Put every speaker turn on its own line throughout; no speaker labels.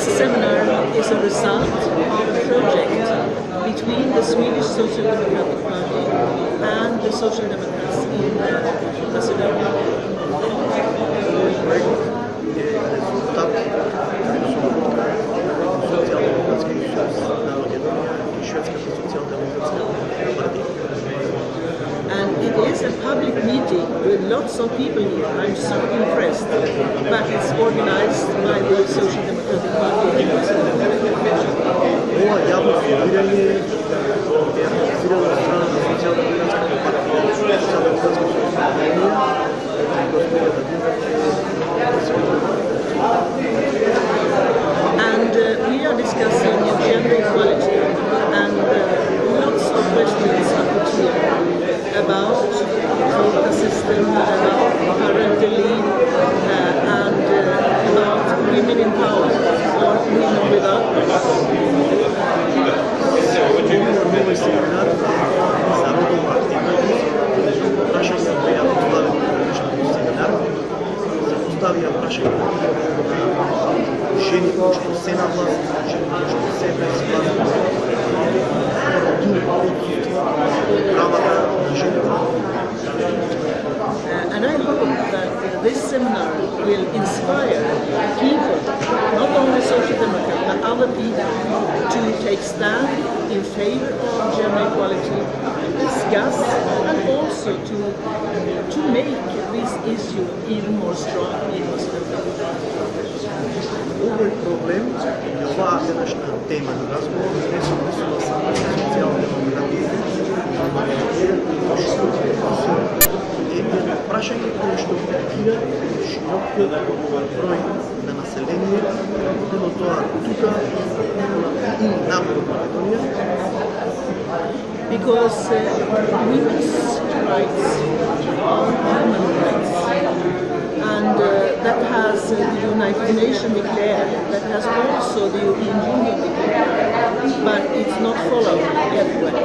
seminar is a result of a project between the Swedish Social Democratic Party and the Social Democrats in Macedonia. And it is a public meeting with lots of people here. I'm so impressed. But it's organized by the Social Democratic Party in Macedonia. And we are discussing gender equality, and lots of questions are put here about quota system, about parental leave, and about women in power or women without
Ставя прашање жени кои што се на власт, жени кои што се без власт, правата на жените.
And I hope that this seminar will inspire people, not only Social Democrats, but other people, to take stand in favor of gender equality, discuss, and also to make this issue even more strong in Macedonia.
Овој проблем и оваа денешна тема на разговор не се однесува само на социјалните е прашање кое што афектира широкиот број на население, било тоа тука и на Македонија.
Because women's rights are human rights, and that has the United Nations declared, that has also the European Union declared, but it's not followed everywhere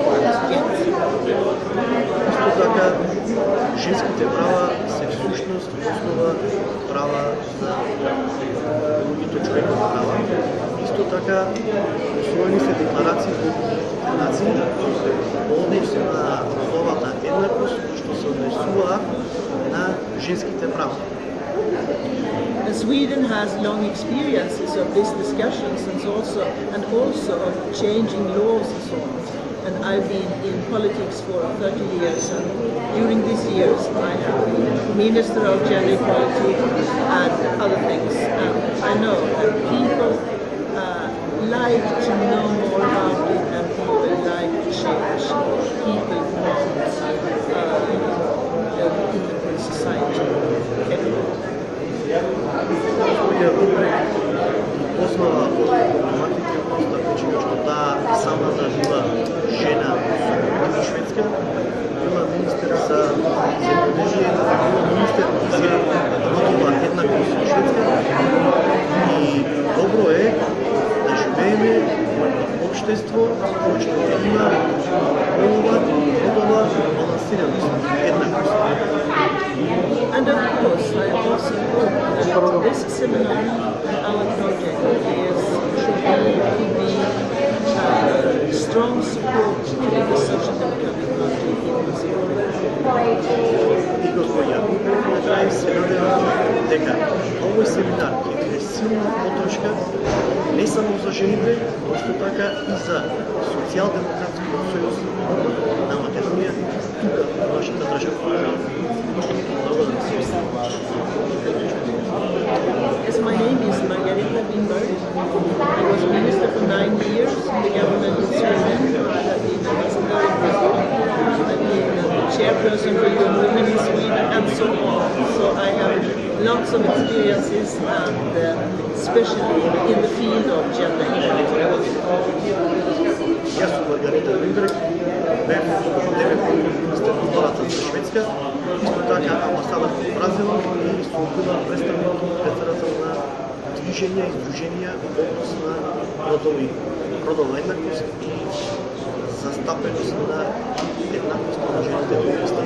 yet.
Исто така, женските права се всушност основа права на луѓето човекови права. Исто така, усвоени се декларации по нации по однесу на словата еднаквост, што се однесуваат на женските права.
Sweden has long experiences of these discussions and also of changing laws and so on. And I've been in politics for 30 years, and during these years I have been Minister of Gender Equality and other things. And I know that people like to know more about it, and people like to change. People want in the society.
Ја добре познава проблематиката, вече што таа самата била жена во Шведска, била министер за земјоделие, министер за родова еднаквост во Шведска, и добро е да живееме во општество кое што има родова балансираност, еднаквост.
And of course, I also hope that this seminar and our project should be strong support to the Social Democratic Party in Macedonia.
И господја, на крај се надевам дека овој семинар е силна подршка не само за жените, но што така и за Социјалдемократскиот сојуз на Македонија тука во нашата држава.
Yes, my name is Margareta Winberg. I was minister for 9 years in the government in Sweden. I have been ambassador in Brazil. I've been chairperson for Young Women in Sweden, and so on. So I have lots of experiences, and especially in the field of gender equality.
Јас сум Маргарита Winberg, бев во 9 години министер на културата за Шведска, исто така амбасадор во Бразил и сум била представник председател на движења и здруженија во однос на родова еднаквост и застапеност на еднаквост на жените во областта.